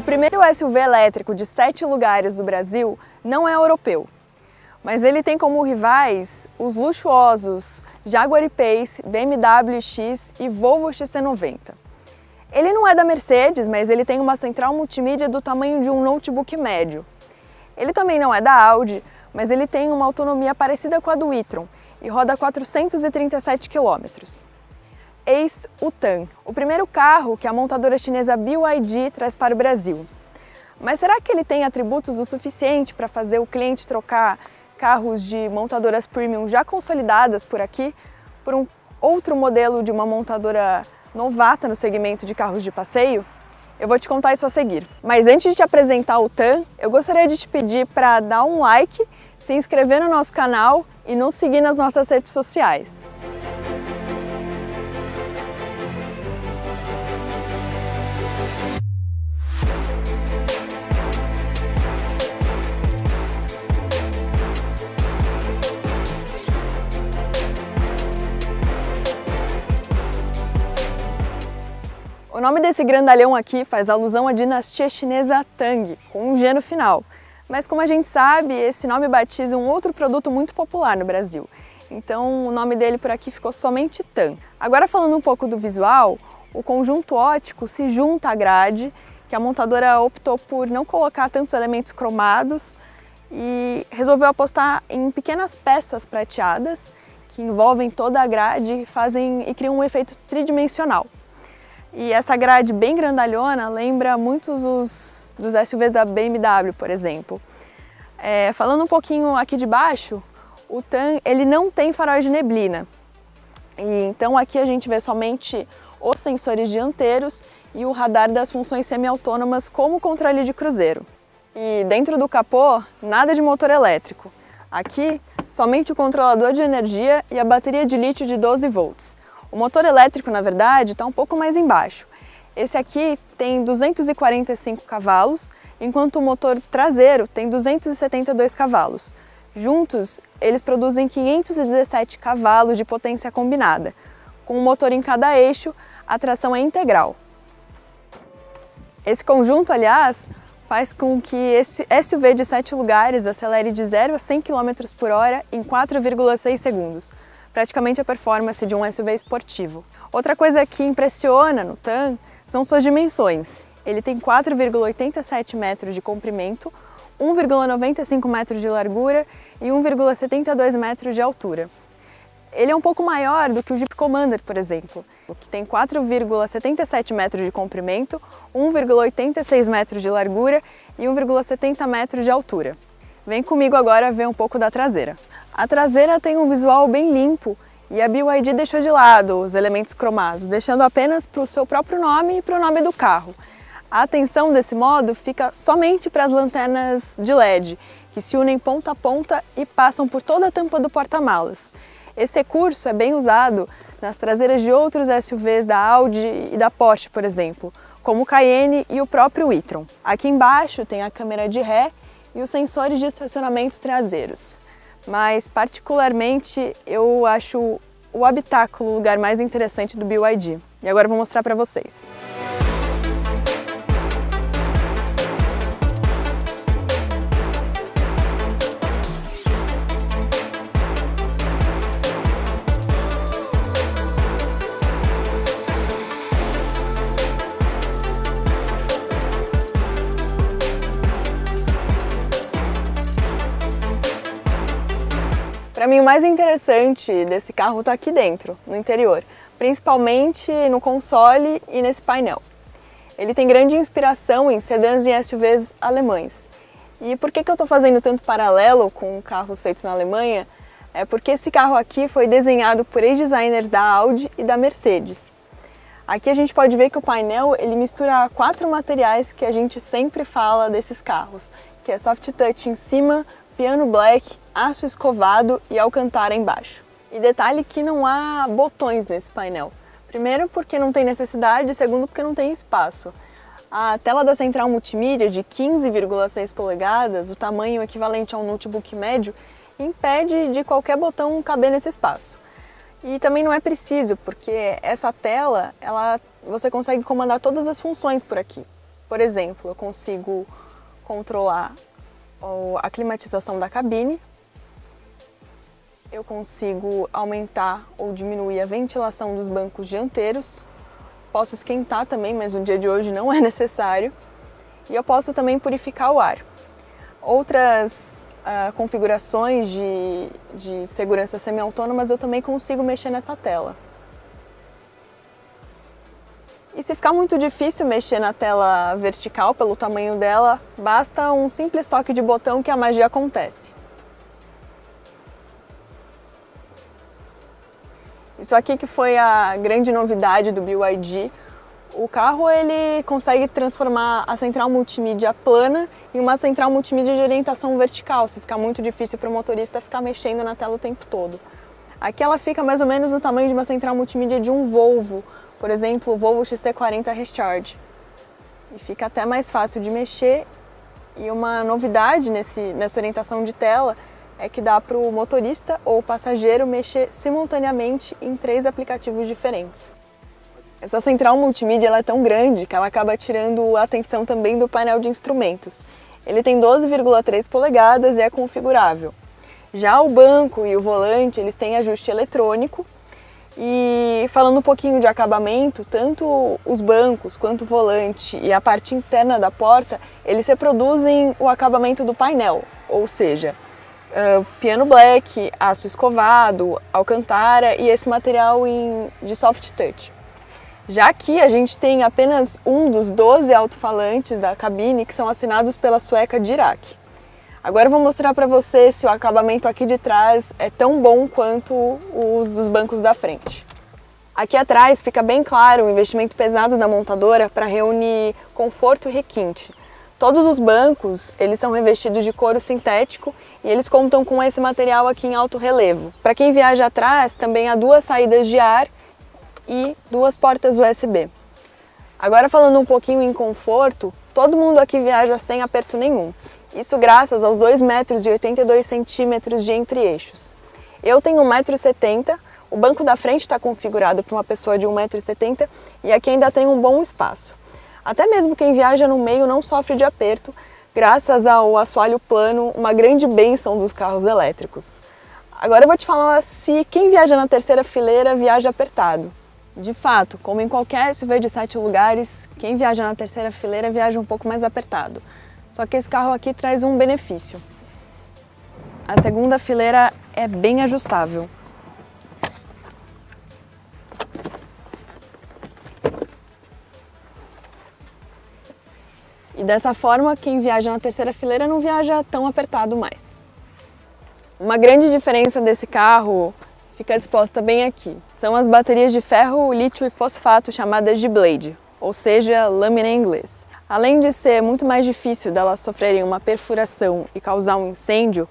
O primeiro SUV elétrico de 7 lugares do Brasil não é europeu, mas ele tem como rivais os luxuosos Jaguar E-Pace, BMW X e Volvo XC90. Ele não é da Mercedes, mas ele tem uma central multimídia do tamanho de um notebook médio. Ele também não é da Audi, mas ele tem uma autonomia parecida com a do e-tron e roda 437 km. Eis o Tan, o primeiro carro que a montadora chinesa BYD traz para o Brasil. Mas será que ele tem atributos o suficiente para fazer o cliente trocar carros de montadoras premium já consolidadas por aqui por um outro modelo de uma montadora novata no segmento de carros de passeio? Eu vou te contar isso a seguir. Mas antes de te apresentar o Tan, eu gostaria de te pedir para dar um like, se inscrever no nosso canal e nos seguir nas nossas redes sociais. O nome desse grandalhão aqui faz alusão à dinastia chinesa Tang, com um G no final. Mas como a gente sabe, esse nome batiza um outro produto muito popular no Brasil. Então o nome dele por aqui ficou somente Tan. Agora falando um pouco do visual, o conjunto óptico se junta à grade, que a montadora optou por não colocar tantos elementos cromados e resolveu apostar em pequenas peças prateadas que envolvem toda a grade e criam um efeito tridimensional. E essa grade bem grandalhona lembra muitos dos SUVs da BMW, por exemplo. Falando um pouquinho aqui de baixo, o Tan ele não tem faróis de neblina. E então aqui a gente vê somente os sensores dianteiros e o radar das funções semi-autônomas como controle de cruzeiro. E dentro do capô, nada de motor elétrico. Aqui, somente o controlador de energia e a bateria de lítio de 12 volts. O motor elétrico, na verdade, está um pouco mais embaixo. Esse aqui tem 245 cavalos, enquanto o motor traseiro tem 272 cavalos. Juntos, eles produzem 517 cavalos de potência combinada. Com um motor em cada eixo, a tração é integral. Esse conjunto, aliás, faz com que esse SUV de 7 lugares acelere de 0 a 100 km por hora em 4,6 segundos. Praticamente a performance de um SUV esportivo. Outra coisa que impressiona no Tan são suas dimensões. Ele tem 4,87 metros de comprimento, 1,95 metros de largura e 1,72 metros de altura. Ele é um pouco maior do que o Jeep Commander, por exemplo, que tem 4,77 metros de comprimento, 1,86 metros de largura e 1,70 metros de altura. Vem comigo agora ver um pouco da traseira. A traseira tem um visual bem limpo e a BYD deixou de lado os elementos cromados, deixando apenas para o seu próprio nome e para o nome do carro. A atenção desse modo fica somente para as lanternas de LED, que se unem ponta a ponta e passam por toda a tampa do porta-malas. Esse recurso é bem usado nas traseiras de outros SUVs da Audi e da Porsche, por exemplo, como o Cayenne e o próprio e-tron. Aqui embaixo tem a câmera de ré e os sensores de estacionamento traseiros. Mas particularmente eu acho o habitáculo o lugar mais interessante do BYD. E agora eu vou mostrar para vocês. Para mim, o mais interessante desse carro está aqui dentro, no interior, principalmente no console e nesse painel. Ele tem grande inspiração em sedãs e SUVs alemães. E por que eu estou fazendo tanto paralelo com carros feitos na Alemanha? É porque esse carro aqui foi desenhado por ex-designers da Audi e da Mercedes. Aqui a gente pode ver que o painel ele mistura 4 materiais que a gente sempre fala desses carros, que é soft touch em cima, piano black, aço escovado e alcantara embaixo. E detalhe que não há botões nesse painel. Primeiro porque não tem necessidade, segundo porque não tem espaço. A tela da central multimídia de 15,6 polegadas, o tamanho equivalente a um notebook médio, impede de qualquer botão caber nesse espaço. E também não é preciso, porque essa tela, você consegue comandar todas as funções por aqui. Por exemplo, eu consigo controlar a climatização da cabine, eu consigo aumentar ou diminuir a ventilação dos bancos dianteiros, posso esquentar também, mas no dia de hoje não é necessário, e eu posso também purificar o ar. Outras configurações de segurança semi-autônomas eu também consigo mexer nessa tela. E se ficar muito difícil mexer na tela vertical pelo tamanho dela, basta um simples toque de botão que a magia acontece. Isso aqui que foi a grande novidade do BYD. O carro ele consegue transformar a central multimídia plana em uma central multimídia de orientação vertical, se ficar muito difícil para o motorista ficar mexendo na tela o tempo todo. Aqui ela fica mais ou menos do tamanho de uma central multimídia de um Volvo, por exemplo, o Volvo XC40 Recharge. E fica até mais fácil de mexer. E uma novidade nessa orientação de tela é que dá para o motorista ou o passageiro mexer simultaneamente em 3 aplicativos diferentes. Essa central multimídia ela é tão grande que ela acaba tirando a atenção também do painel de instrumentos. Ele tem 12,3 polegadas e é configurável. Já o banco e o volante eles têm ajuste eletrônico. E falando um pouquinho de acabamento, tanto os bancos quanto o volante e a parte interna da porta, eles reproduzem o acabamento do painel, ou seja, piano black, aço escovado, alcantara e esse material de soft touch. Já aqui a gente tem apenas um dos 12 alto-falantes da cabine que são assinados pela sueca Dirac. Agora eu vou mostrar para você se o acabamento aqui de trás é tão bom quanto os dos bancos da frente. Aqui atrás fica bem claro o investimento pesado da montadora para reunir conforto e requinte. Todos os bancos eles são revestidos de couro sintético e eles contam com esse material aqui em alto relevo. Para quem viaja atrás também há 2 saídas de ar e 2 portas USB. Agora falando um pouquinho em conforto, todo mundo aqui viaja sem aperto nenhum. Isso graças aos 2,82 m de entre-eixos. Eu tenho 1,70 m, o banco da frente está configurado para uma pessoa de 1,70 m e aqui ainda tem um bom espaço. Até mesmo quem viaja no meio não sofre de aperto, graças ao assoalho plano, uma grande bênção dos carros elétricos. Agora eu vou te falar se quem viaja na terceira fileira viaja apertado. De fato, como em qualquer SUV de 7 lugares, quem viaja na terceira fileira viaja um pouco mais apertado. Só que esse carro aqui traz um benefício. A segunda fileira é bem ajustável. E dessa forma, quem viaja na terceira fileira não viaja tão apertado mais. Uma grande diferença desse carro fica disposta bem aqui. São as baterias de ferro, lítio e fosfato chamadas de Blade, ou seja, lâmina em inglês. Além de ser muito mais difícil delas sofrerem uma perfuração e causar um incêndio,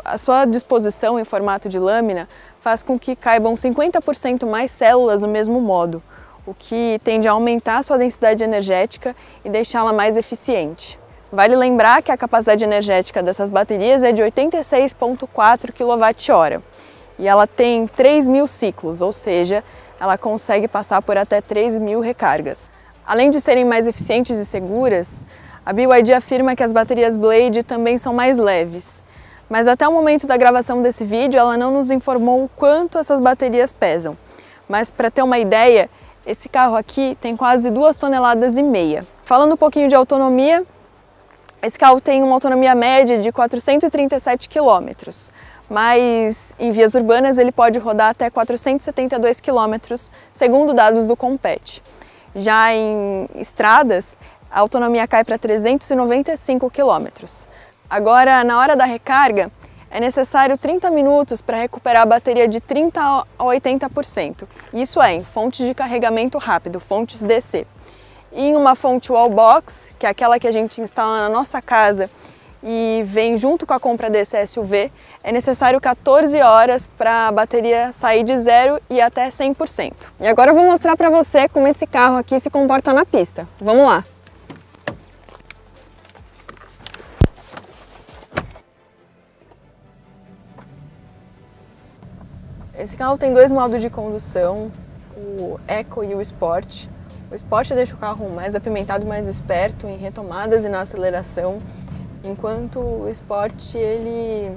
a sua disposição em formato de lâmina faz com que caibam 50% mais células no mesmo modo, o que tende a aumentar a sua densidade energética e deixá-la mais eficiente. Vale lembrar que a capacidade energética dessas baterias é de 86,4 kWh e ela tem 3.000 ciclos, ou seja, ela consegue passar por até 3.000 recargas. Além de serem mais eficientes e seguras, a BYD afirma que as baterias Blade também são mais leves. Mas até o momento da gravação desse vídeo, ela não nos informou o quanto essas baterias pesam. Mas para ter uma ideia, esse carro aqui tem quase 2,5 toneladas. Falando um pouquinho de autonomia, esse carro tem uma autonomia média de 437 km, mas em vias urbanas ele pode rodar até 472 km, segundo dados do Compete. Já em estradas, a autonomia cai para 395 km. Agora, na hora da recarga, é necessário 30 minutos para recuperar a bateria de 30% a 80%. Isso é, em fontes de carregamento rápido, fontes DC. E em uma fonte Wallbox, que é aquela que a gente instala na nossa casa e vem junto com a compra desse SUV, é necessário 14 horas para a bateria sair de 0 e até 100%. E agora eu vou mostrar para você como esse carro aqui se comporta na pista. Vamos lá! Esse carro tem 2 modos de condução, o Eco e o Sport. O Sport deixa o carro mais apimentado, mais esperto em retomadas e na aceleração, enquanto o Sport ele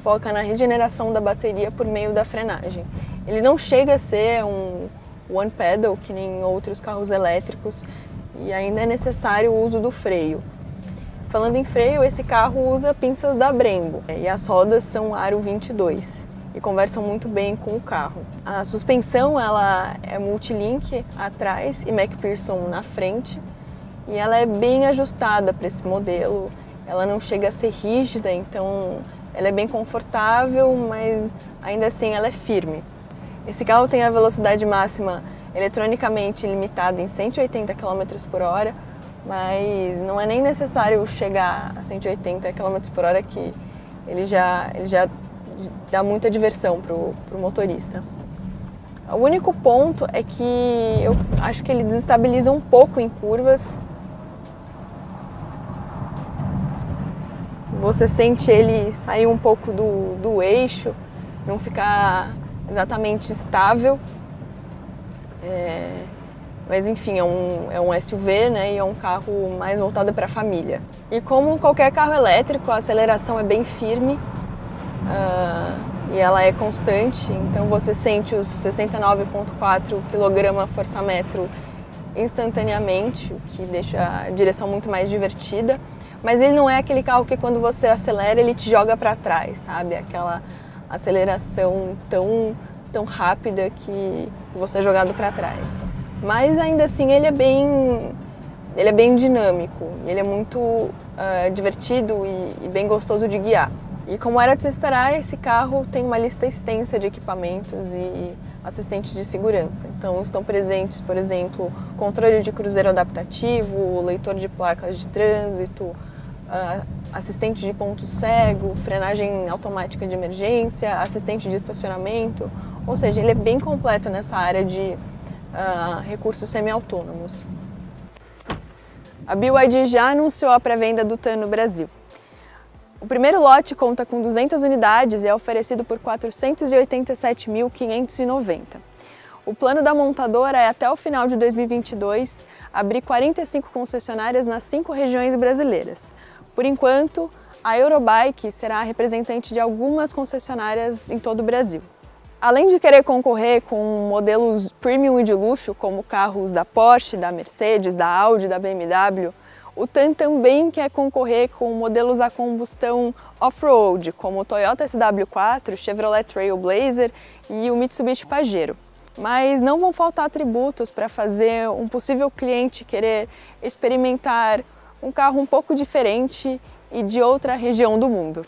foca na regeneração da bateria por meio da frenagem. Ele não chega a ser um one pedal, que nem outros carros elétricos, e ainda é necessário o uso do freio. Falando em freio, esse carro usa pinças da Brembo e as rodas são aro 22 e conversam muito bem com o carro. A suspensão ela é multilink atrás e MacPherson na frente e ela é bem ajustada para esse modelo. Ela não chega a ser rígida, então ela é bem confortável, mas ainda assim ela é firme. Esse carro tem a velocidade máxima eletronicamente limitada em 180 km por hora, mas não é nem necessário chegar a 180 km por hora que ele já dá muita diversão para o motorista. O único ponto é que eu acho que ele desestabiliza um pouco em curvas. Você sente ele sair um pouco do eixo, não ficar exatamente estável. Mas enfim, é um SUV, né, e é um carro mais voltado para a família. E como qualquer carro elétrico, a aceleração é bem firme e ela é constante, então você sente os 69,4 kgfm instantaneamente, o que deixa a direção muito mais divertida. Mas ele não é aquele carro que quando você acelera ele te joga para trás, sabe? Aquela aceleração tão rápida que você é jogado para trás. Mas ainda assim ele é bem dinâmico, ele é muito divertido e bem gostoso de guiar. E como era de se esperar, esse carro tem uma lista extensa de equipamentos e assistentes de segurança. Então estão presentes, por exemplo, controle de cruzeiro adaptativo, leitor de placas de trânsito, assistente de ponto cego, frenagem automática de emergência, assistente de estacionamento, ou seja, ele é bem completo nessa área de recursos semi-autônomos. A BYD já anunciou a pré-venda do TAN no Brasil. O primeiro lote conta com 200 unidades e é oferecido por R$ 487.590. O plano da montadora é, até o final de 2022, abrir 45 concessionárias nas 5 regiões brasileiras. Por enquanto, a Eurobike será a representante de algumas concessionárias em todo o Brasil. Além de querer concorrer com modelos premium e de luxo, como carros da Porsche, da Mercedes, da Audi, da BMW, o TAN também quer concorrer com modelos a combustão off-road, como o Toyota SW4, Chevrolet Trailblazer e o Mitsubishi Pajero. Mas não vão faltar atributos para fazer um possível cliente querer experimentar um carro um pouco diferente e de outra região do mundo.